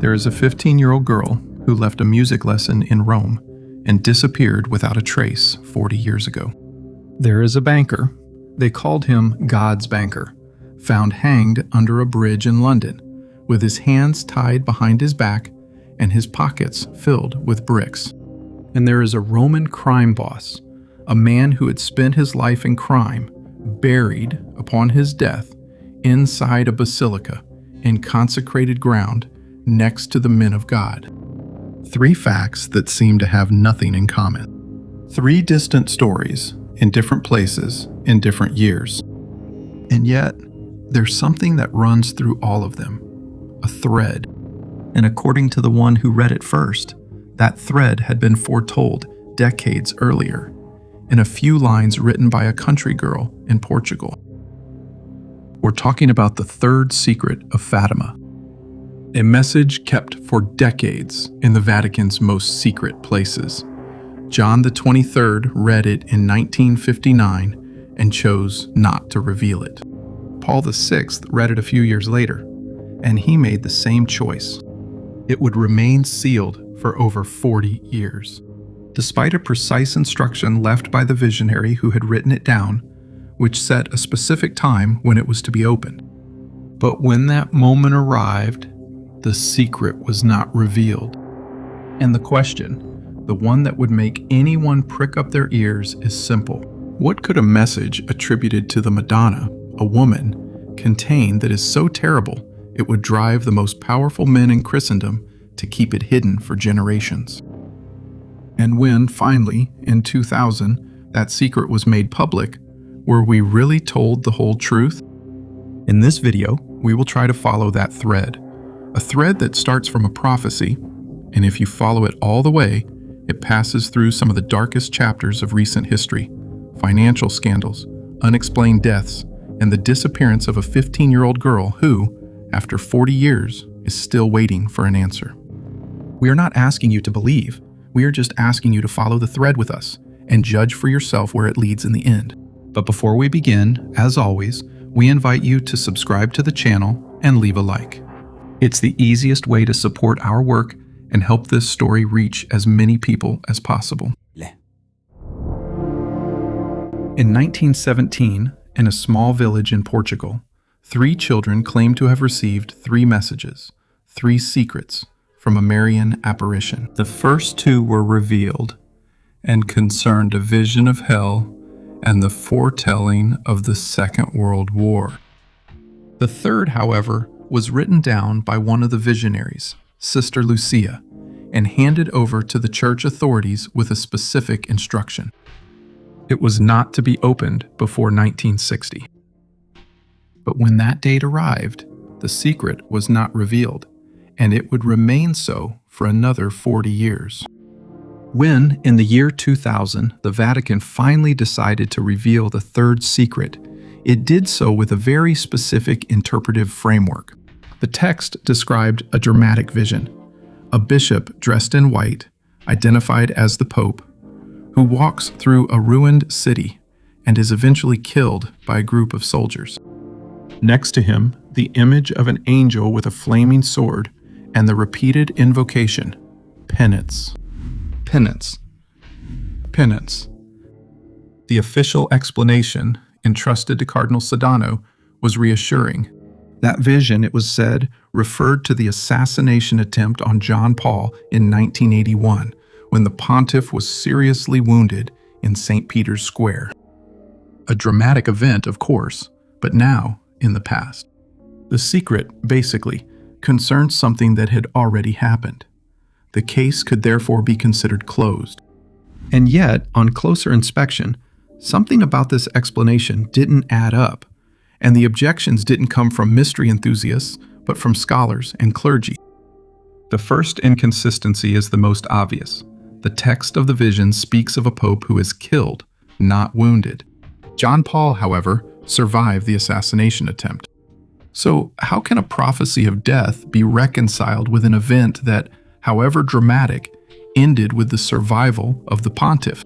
There is a 15-year-old girl who left a music lesson in Rome and disappeared without a trace 40 years ago. There is a banker, they called him God's banker, found hanged under a bridge in London, with his hands tied behind his back and his pockets filled with bricks. And there is a Roman crime boss, a man who had spent his life in crime, buried upon his death inside a basilica in consecrated ground next to the men of God. 3 facts that seem to have nothing in common. 3 distant stories in different places in different years. And yet, there's something that runs through all of them, a thread. And according to the one who read it first, that thread had been foretold decades earlier in a few lines written by a country girl in Portugal. We're talking about the third secret of Fatima, a message kept for decades in the Vatican's most secret places. John the 23rd read it in 1959 and chose not to reveal it. Paul VI read it a few years later, and he made the same choice. It would remain sealed for over 40 years. Despite a precise instruction left by the visionary who had written it down, which set a specific time when it was to be opened. But when that moment arrived, the secret was not revealed. And the question, the one that would make anyone prick up their ears, is simple. What could a message attributed to the Madonna, a woman, contain that is so terrible it would drive the most powerful men in Christendom to keep it hidden for generations? And when, finally, in 2000, that secret was made public, were we really told the whole truth? In this video, we will try to follow that thread. A thread that starts from a prophecy, and if you follow it all the way, it passes through some of the darkest chapters of recent history: financial scandals, unexplained deaths, and the disappearance of a 15-year-old girl who, after 40 years, is still waiting for an answer. We are not asking you to believe. We are just asking you to follow the thread with us and judge for yourself where it leads in the end. But before we begin, as always, we invite you to subscribe to the channel and leave a like. It's the easiest way to support our work and help this story reach as many people as possible. In 1917, in a small village in Portugal, 3 children claimed to have received 3 messages, 3 secrets, from a Marian apparition. The first 2 were revealed and concerned a vision of hell and the foretelling of the Second World War. The third, however, was written down by one of the visionaries, Sister Lucia, and handed over to the church authorities with a specific instruction. It was not to be opened before 1960. But when that date arrived, the secret was not revealed, and it would remain so for another 40 years. When, in the year 2000, the Vatican finally decided to reveal the third secret, it did so with a very specific interpretive framework. The text described a dramatic vision: a bishop dressed in white, identified as the Pope, who walks through a ruined city and is eventually killed by a group of soldiers. Next to him, the image of an angel with a flaming sword and the repeated invocation, penance. Penance. Penance. The official explanation, entrusted to Cardinal Sodano, was reassuring. That vision, it was said, referred to the assassination attempt on John Paul in 1981, when the pontiff was seriously wounded in St. Peter's Square. A dramatic event, of course, but now in the past. The secret, basically, concerned something that had already happened. The case could therefore be considered closed. And yet, on closer inspection, something about this explanation didn't add up, and the objections didn't come from mystery enthusiasts, but from scholars and clergy. The first inconsistency is the most obvious. The text of the vision speaks of a pope who is killed, not wounded. John Paul, however, survived the assassination attempt. So how can a prophecy of death be reconciled with an event that, however dramatic, ended with the survival of the pontiff?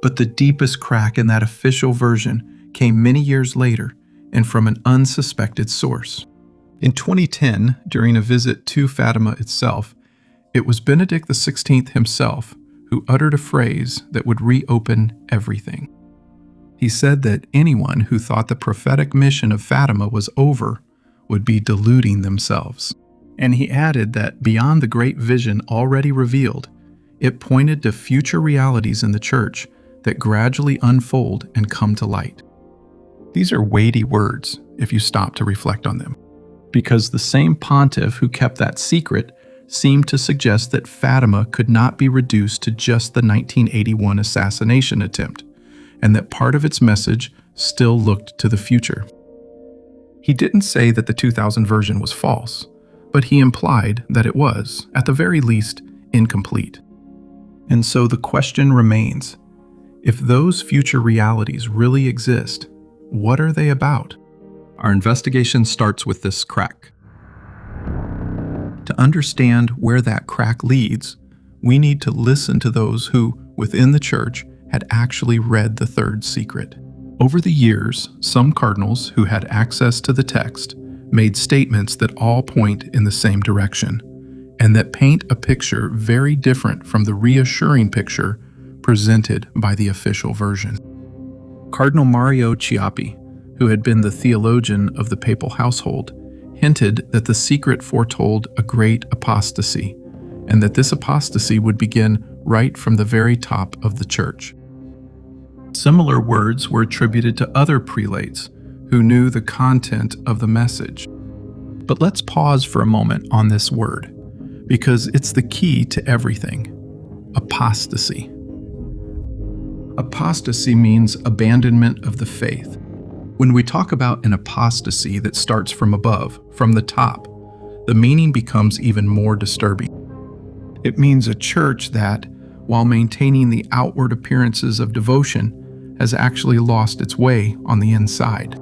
But the deepest crack in that official version came many years later and from an unsuspected source. In 2010, during a visit to Fatima itself, it was Benedict XVI himself who uttered a phrase that would reopen everything. He said that anyone who thought the prophetic mission of Fatima was over would be deluding themselves. And he added that beyond the great vision already revealed, it pointed to future realities in the church that gradually unfold and come to light. These are weighty words if you stop to reflect on them, because the same pontiff who kept that secret seemed to suggest that Fatima could not be reduced to just the 1981 assassination attempt, and that part of its message still looked to the future. He didn't say that the 2000 version was false, but he implied that it was, at the very least, incomplete. And so the question remains, if those future realities really exist, what are they about? Our investigation starts with this crack. To understand where that crack leads, we need to listen to those who, within the church, had actually read the third secret. Over the years, some cardinals who had access to the text made statements that all point in the same direction, and that paint a picture very different from the reassuring picture presented by the official version. Cardinal Mario Chiappi, who had been the theologian of the papal household, hinted that the secret foretold a great apostasy, and that this apostasy would begin right from the very top of the church. Similar words were attributed to other prelates who knew the content of the message. But let's pause for a moment on this word, because it's the key to everything: apostasy. Apostasy means abandonment of the faith. When we talk about an apostasy that starts from above, from the top, the meaning becomes even more disturbing. It means a church that, while maintaining the outward appearances of devotion, has actually lost its way on the inside.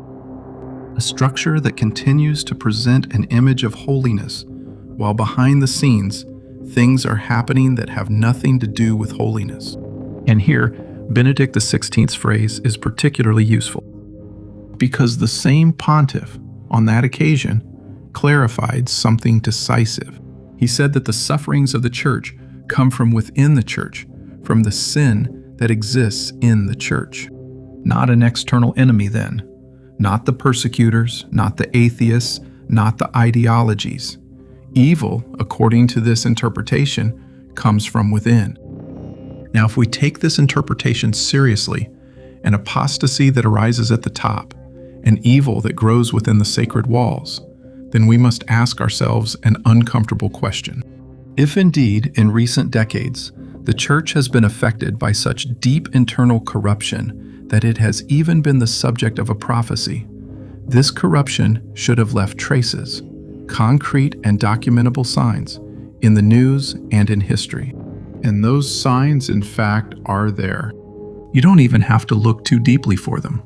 A structure that continues to present an image of holiness, while behind the scenes, things are happening that have nothing to do with holiness. And here, Benedict XVI's phrase is particularly useful, because the same pontiff, on that occasion, clarified something decisive. He said that the sufferings of the church come from within the church, from the sin that exists in the church. Not an external enemy then, not the persecutors, not the atheists, not the ideologies. Evil, according to this interpretation, comes from within. Now, if we take this interpretation seriously, an apostasy that arises at the top, an evil that grows within the sacred walls, then we must ask ourselves an uncomfortable question. If indeed, in recent decades, the church has been affected by such deep internal corruption that it has even been the subject of a prophecy, this corruption should have left traces, concrete and documentable signs, in the news and in history. And those signs, in fact, are there. You don't even have to look too deeply for them.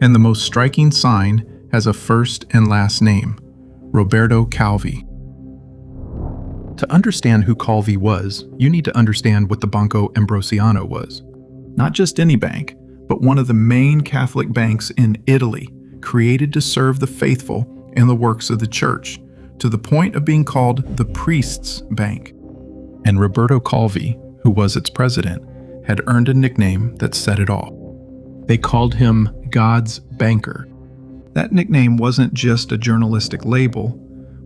And the most striking sign has a first and last name: Roberto Calvi. To understand who Calvi was, you need to understand what the Banco Ambrosiano was. Not just any bank, but one of the main Catholic banks in Italy, created to serve the faithful and the works of the church, to the point of being called the priest's bank. And Roberto Calvi, who was its president, had earned a nickname that said it all. They called him God's banker. That nickname wasn't just a journalistic label,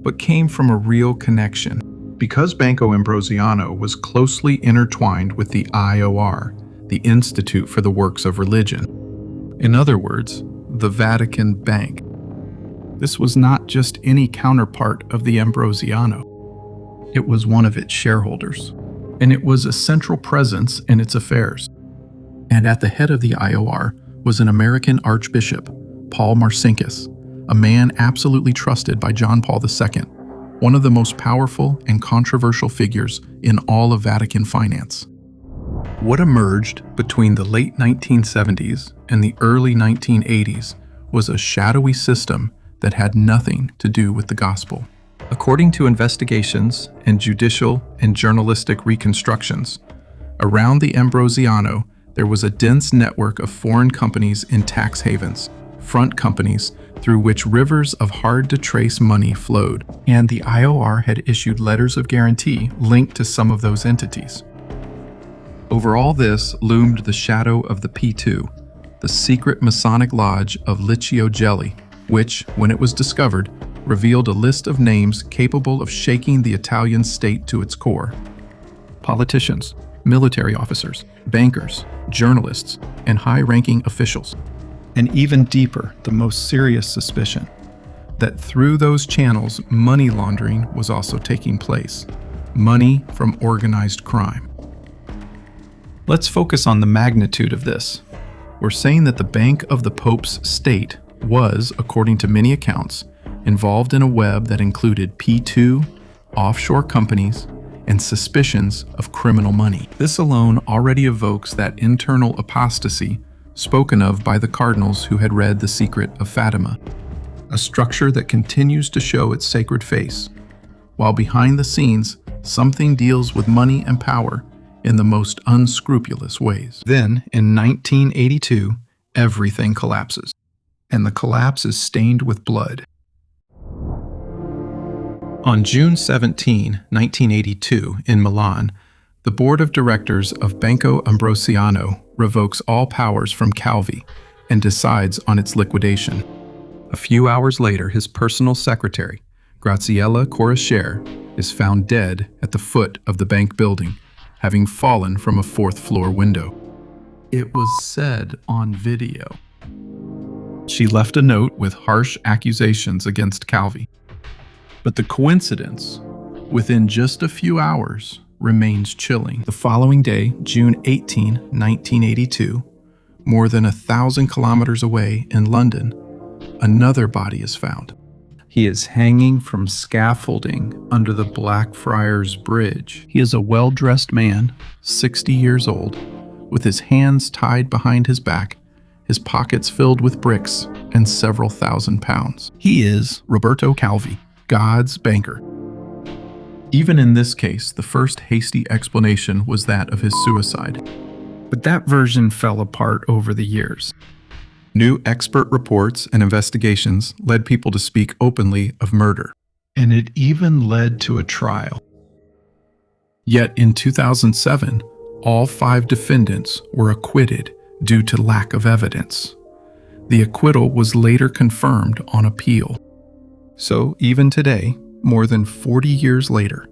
but came from a real connection. Because Banco Ambrosiano was closely intertwined with the IOR, the Institute for the Works of Religion. In other words, the Vatican Bank. This was not just any counterpart of the Ambrosiano. It was one of its shareholders, and it was a central presence in its affairs. And at the head of the IOR was an American Archbishop, Paul Marcinkus, a man absolutely trusted by John Paul II, one of the most powerful and controversial figures in all of Vatican finance. What emerged between the late 1970s and the early 1980s was a shadowy system that had nothing to do with the gospel. According to investigations and judicial and journalistic reconstructions, around the Ambrosiano, there was a dense network of foreign companies in tax havens, front companies through which rivers of hard-to-trace money flowed, and the IOR had issued letters of guarantee linked to some of those entities. Over all this loomed the shadow of the P2, the secret Masonic lodge of Liccio Gelli, which, when it was discovered, revealed a list of names capable of shaking the Italian state to its core. Politicians, military officers, bankers, journalists, and high-ranking officials. And even deeper, the most serious suspicion that through those channels, money laundering was also taking place. Money from organized crime. Let's focus on the magnitude of this. We're saying that the Bank of the Pope's state was, according to many accounts, involved in a web that included P2, offshore companies, and suspicions of criminal money. This alone already evokes that internal apostasy spoken of by the cardinals who had read The Secret of Fatima, a structure that continues to show its sacred face, while behind the scenes, something deals with money and power in the most unscrupulous ways. Then, in 1982, everything collapses, and the collapse is stained with blood. On June 17, 1982, in Milan, the board of directors of Banco Ambrosiano revokes all powers from Calvi and decides on its liquidation. A few hours later, his personal secretary, Graziella Corrischer, is found dead at the foot of the bank building, having fallen from a fourth-floor window. It was said on video. She left a note with harsh accusations against Calvi. But the coincidence, within just a few hours, remains chilling. The following day, June 18, 1982, more than 1,000 kilometers away in London, another body is found. He is hanging from scaffolding under the Blackfriars Bridge. He is a well-dressed man, 60 years old, with his hands tied behind his back, his pockets filled with bricks, and several thousand pounds. He is Roberto Calvi, God's banker. Even in this case, the first hasty explanation was that of his suicide. But that version fell apart over the years. New expert reports and investigations led people to speak openly of murder, and it even led to a trial. Yet in 2007, all 5 defendants were acquitted due to lack of evidence. The acquittal was later confirmed on appeal. So even today, more than 40 years later,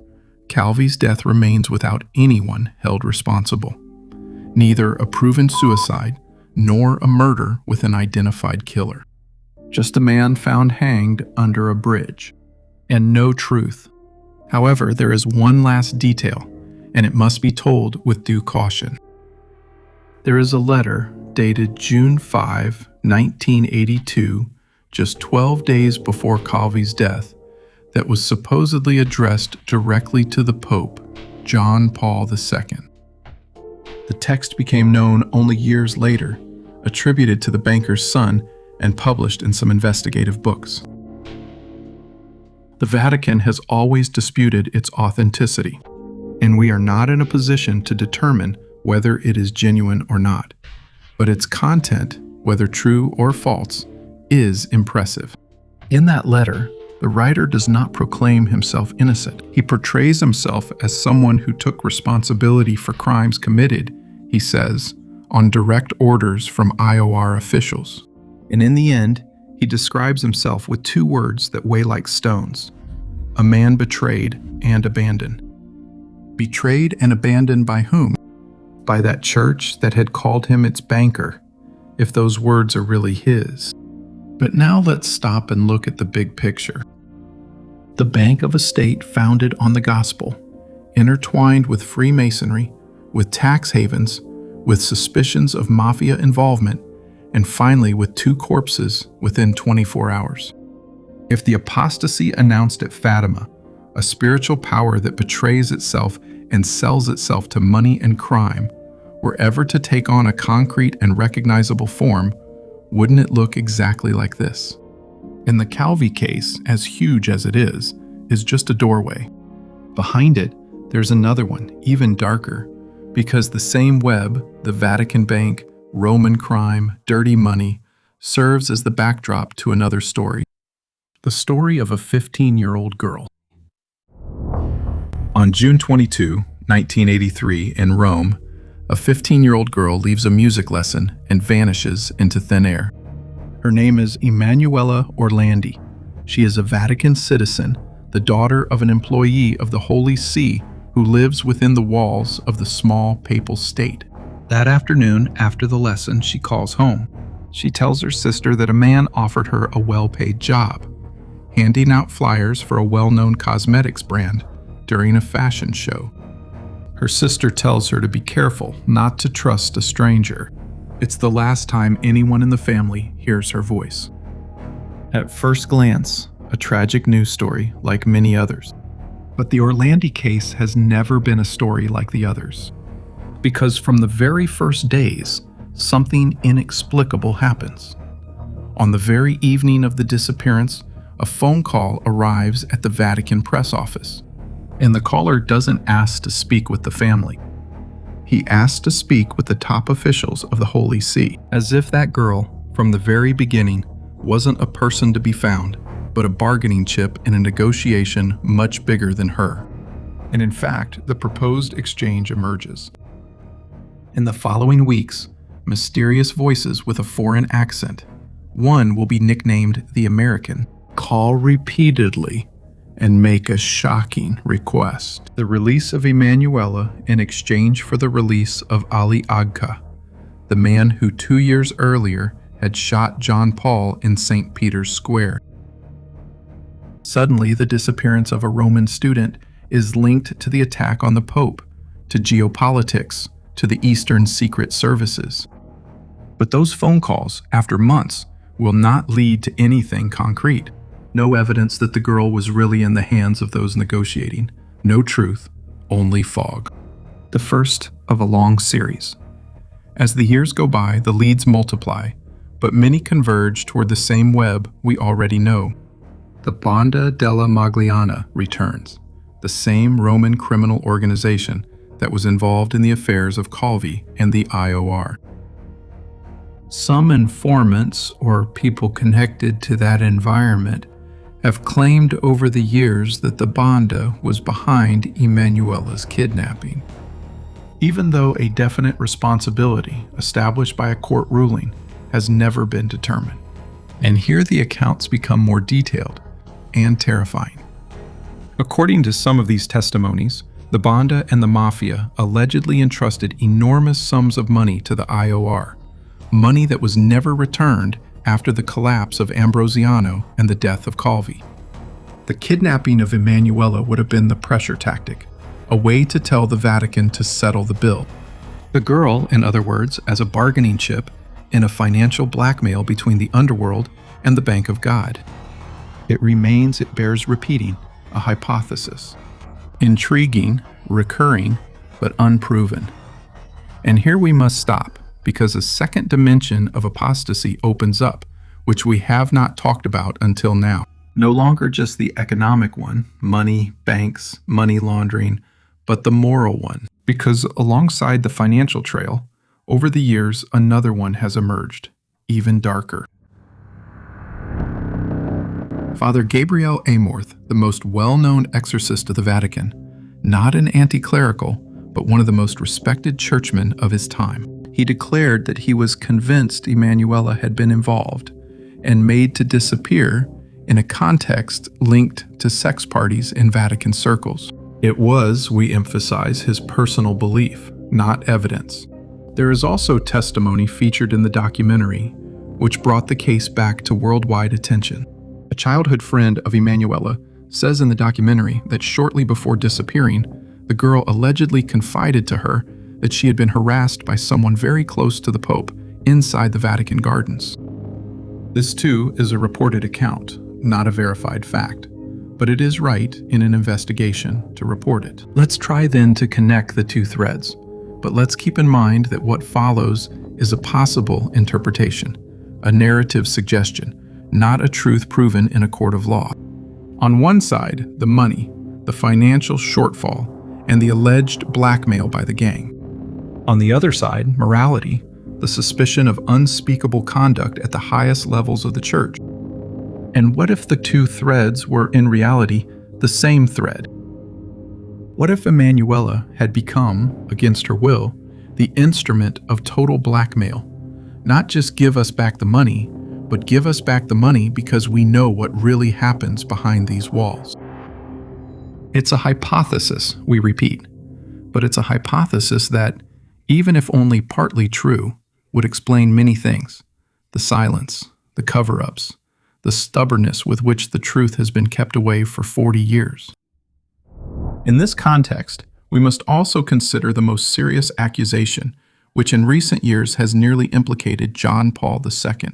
Calvi's death remains without anyone held responsible. Neither a proven suicide nor a murder with an identified killer. Just a man found hanged under a bridge. And no truth. However, there is one last detail, and it must be told with due caution. There is a letter dated June 5, 1982, just 12 days before Calvi's death, that was supposedly addressed directly to the Pope, John Paul II. The text became known only years later, attributed to the banker's son, and published in some investigative books. The Vatican has always disputed its authenticity, and we are not in a position to determine whether it is genuine or not. But its content, whether true or false, is impressive. In that letter, the writer does not proclaim himself innocent. He portrays himself as someone who took responsibility for crimes committed, he says, on direct orders from IOR officials. And in the end, he describes himself with 2 words that weigh like stones: a man betrayed and abandoned. Betrayed and abandoned by whom? By that church that had called him its banker, if those words are really his. But now let's stop and look at the big picture. The bank of a state founded on the gospel, intertwined with Freemasonry, with tax havens, with suspicions of mafia involvement, and finally with 2 corpses within 24 hours. If the apostasy announced at Fatima, a spiritual power that betrays itself and sells itself to money and crime, were ever to take on a concrete and recognizable form, wouldn't it look exactly like this? And the Calvi case, as huge as it is just a doorway. Behind it, there's another one, even darker, because the same web, the Vatican Bank, Roman crime, dirty money, serves as the backdrop to another story. The story of a 15-year-old girl. On June 22, 1983, in Rome, a 15-year-old girl leaves a music lesson and vanishes into thin air. Her name is Emanuela Orlandi. She is a Vatican citizen, the daughter of an employee of the Holy See who lives within the walls of the small papal state. That afternoon, after the lesson, she calls home. She tells her sister that a man offered her a well-paid job, handing out flyers for a well-known cosmetics brand during a fashion show. Her sister tells her to be careful not to trust a stranger. It's the last time anyone in the family hears her voice. At first glance, a tragic news story like many others. But the Orlandi case has never been a story like the others. Because from the very first days, something inexplicable happens. On the very evening of the disappearance, a phone call arrives at the Vatican press office. And the caller doesn't ask to speak with the family. He asks to speak with the top officials of the Holy See, as if that girl, from the very beginning, wasn't a person to be found, but a bargaining chip in a negotiation much bigger than her. And in fact, the proposed exchange emerges. In the following weeks, mysterious voices with a foreign accent, one will be nicknamed the American, call repeatedly and make a shocking request: the release of Emanuela in exchange for the release of Ali Agca, the man who 2 years earlier had shot John Paul in St. Peter's Square. Suddenly, the disappearance of a Roman student is linked to the attack on the Pope, to geopolitics, to the Eastern Secret Services. But those phone calls, after months, will not lead to anything concrete. No evidence that the girl was really in the hands of those negotiating. No truth, only fog. The first of a long series. As the years go by, the leads multiply, but many converge toward the same web we already know. The Banda della Magliana returns, the same Roman criminal organization that was involved in the affairs of Calvi and the IOR. Some informants, or people connected to that environment, have claimed over the years that the Banda was behind Emanuela's kidnapping, even though a definite responsibility established by a court ruling has never been determined. And here the accounts become more detailed and terrifying. According to some of these testimonies, the Banda and the Mafia allegedly entrusted enormous sums of money to the IOR, money that was never returned after the collapse of Ambrosiano and the death of Calvi. The kidnapping of Emanuela would have been the pressure tactic, a way to tell the Vatican to settle the bill. The girl, in other words, as a bargaining chip in a financial blackmail between the underworld and the Bank of God. It bears repeating, a hypothesis. Intriguing, recurring, but unproven. And here we must stop, because a second dimension of apostasy opens up, which we have not talked about until now. No longer just the economic one, money, banks, money laundering, but the moral one. Because alongside the financial trail, over the years, another one has emerged, even darker. Father Gabriel Amorth, the most well-known exorcist of the Vatican, not an anti-clerical, but one of the most respected churchmen of his time. He declared that he was convinced Emanuela had been involved and made to disappear in a context linked to sex parties in Vatican circles. It was, we emphasize, his personal belief, not evidence. There is also testimony featured in the documentary, which brought the case back to worldwide attention. A childhood friend of Emanuela says in the documentary that shortly before disappearing, the girl allegedly confided to her that she had been harassed by someone very close to the Pope inside the Vatican gardens. This too is a reported account, not a verified fact, but it is right in an investigation to report it. Let's try then to connect the two threads, but let's keep in mind that what follows is a possible interpretation, a narrative suggestion, not a truth proven in a court of law. On one side, the money, the financial shortfall, and the alleged blackmail by the gang. On the other side, morality, the suspicion of unspeakable conduct at the highest levels of the church. And what if the two threads were in reality the same thread? What if Emanuela had become, against her will, the instrument of total blackmail? Not just give us back the money, but give us back the money because we know what really happens behind these walls. It's a hypothesis, we repeat, but it's a hypothesis that, even if only partly true, would explain many things: the silence, the cover-ups, the stubbornness with which the truth has been kept away for 40 years. In this context, we must also consider the most serious accusation, which in recent years has nearly implicated John Paul II.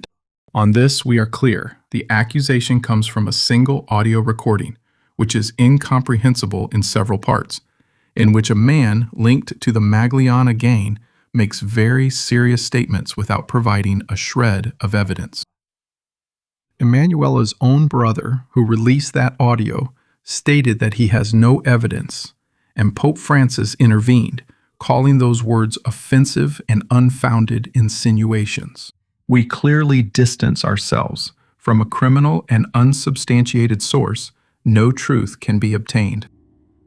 On this, we are clear. The accusation comes from a single audio recording, which is incomprehensible in several parts, in which a man linked to the Magliana gang makes very serious statements without providing a shred of evidence. Emanuela's own brother, who released that audio, stated that he has no evidence, and Pope Francis intervened, calling those words offensive and unfounded insinuations. We clearly distance ourselves from a criminal and unsubstantiated source. No truth can be obtained.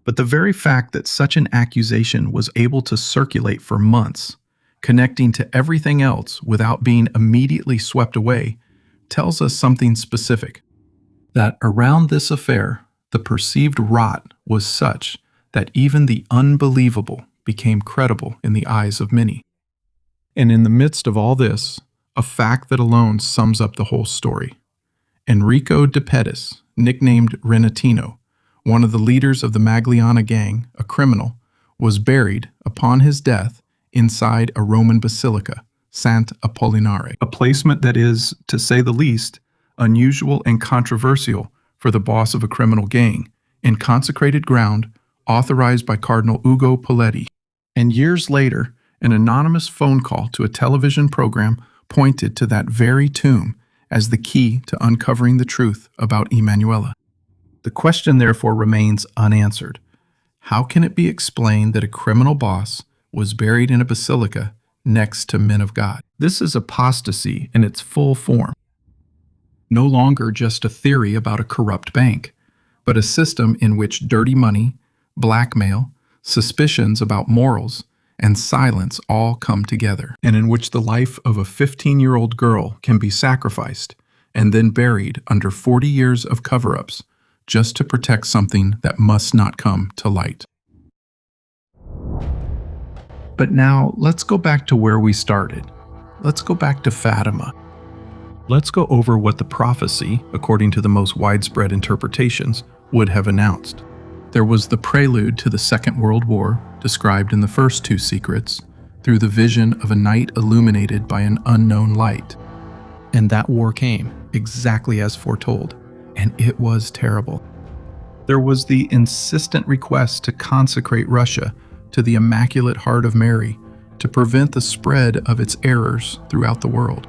But the very fact that such an accusation was able to circulate for months, connecting to everything else without being immediately swept away, tells us something specific. That around this affair, the perceived rot was such that even the unbelievable became credible in the eyes of many. And in the midst of all this, a fact that alone sums up the whole story. Enrico de Pettis, nicknamed Renatino, one of the leaders of the Magliana gang, a criminal, was buried, upon his death, inside a Roman basilica, Sant Apollinare, a placement that is, to say the least, unusual and controversial for the boss of a criminal gang, in consecrated ground authorized by Cardinal Ugo Poletti. And years later, an anonymous phone call to a television program pointed to that very tomb as the key to uncovering the truth about Emanuela. The question therefore remains unanswered. How can it be explained that a criminal boss was buried in a basilica next to men of God? This is apostasy in its full form. No longer just a theory about a corrupt bank, but a system in which dirty money, blackmail, suspicions about morals, and silence all come together, and in which the life of a 15-year-old girl can be sacrificed and then buried under 40 years of cover-ups just to protect something that must not come to light. But now, let's go back to where we started. Let's go back to Fatima. Let's go over what the prophecy, according to the most widespread interpretations, would have announced. There was the prelude to the Second World War, described in the first two secrets, through the vision of a night illuminated by an unknown light. And that war came, exactly as foretold, and it was terrible. There was the insistent request to consecrate Russia to the Immaculate Heart of Mary to prevent the spread of its errors throughout the world.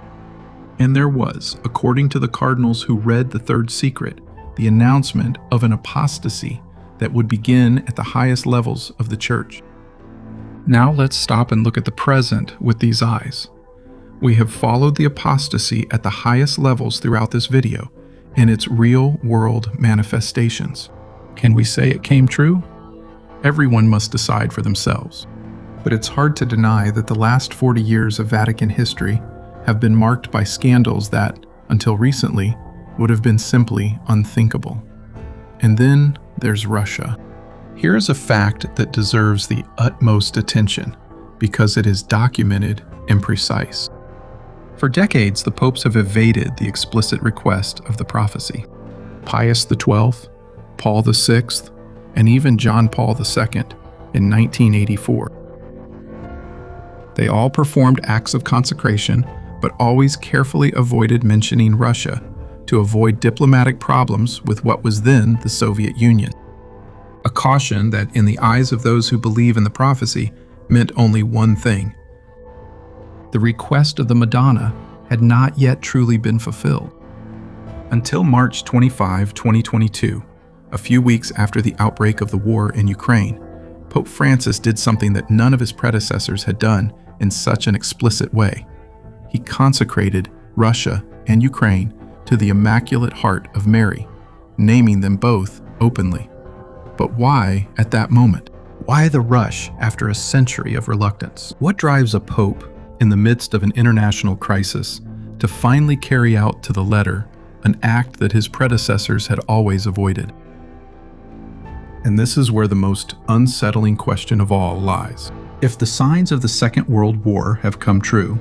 And there was, according to the cardinals who read the third secret, the announcement of an apostasy that would begin at the highest levels of the church. Now let's stop and look at the present with these eyes. We have followed the apostasy at the highest levels throughout this video in its real-world manifestations. Can we say it came true? Everyone must decide for themselves. But it's hard to deny that the last 40 years of Vatican history have been marked by scandals that, until recently, would have been simply unthinkable. And then there's Russia. Here is a fact that deserves the utmost attention because it is documented and precise. For decades, the popes have evaded the explicit request of the prophecy. Pius XII, Paul VI, and even John Paul II in 1984. They all performed acts of consecration, but always carefully avoided mentioning Russia to avoid diplomatic problems with what was then the Soviet Union. A caution that, in the eyes of those who believe in the prophecy, meant only one thing. The request of the Madonna had not yet truly been fulfilled. Until March 25, 2022, a few weeks after the outbreak of the war in Ukraine, Pope Francis did something that none of his predecessors had done in such an explicit way. he consecrated Russia and Ukraine to the Immaculate Heart of Mary, naming them both openly. But why at that moment? Why the rush after a century of reluctance? What drives a pope in the midst of an international crisis to finally carry out to the letter an act that his predecessors had always avoided? And this is where the most unsettling question of all lies. If the signs of the Second World War have come true,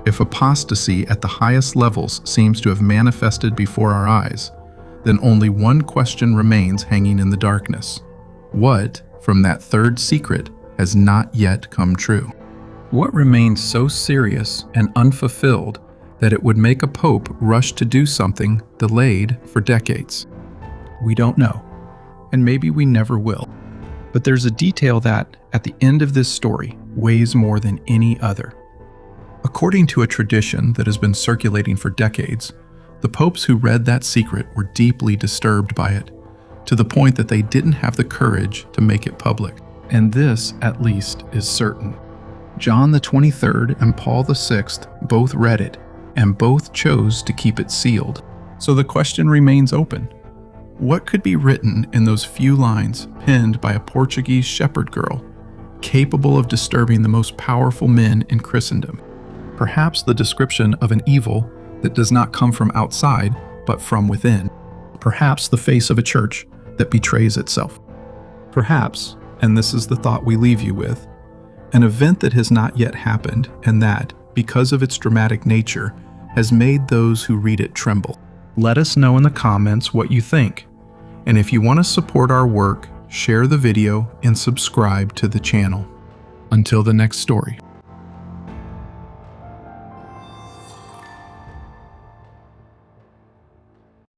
if apostasy at the highest levels seems to have manifested before our eyes, then only one question remains hanging in the darkness. What, from that third secret, has not yet come true? What remains so serious and unfulfilled that it would make a pope rush to do something delayed for decades? We don't know, and maybe we never will. But there's a detail that, at the end of this story, weighs more than any other. According to a tradition that has been circulating for decades, the popes who read that secret were deeply disturbed by it, to the point that they didn't have the courage to make it public. And this, at least, is certain. John the 23rd and Paul the 6th both read it, and both chose to keep it sealed. So the question remains open. What could be written in those few lines penned by a Portuguese shepherd girl, capable of disturbing the most powerful men in Christendom? Perhaps the description of an evil that does not come from outside, but from within. Perhaps the face of a church that betrays itself. Perhaps, and this is the thought we leave you with, an event that has not yet happened and that, because of its dramatic nature, has made those who read it tremble. Let us know in the comments what you think. And if you want to support our work, share the video and subscribe to the channel. Until the next story.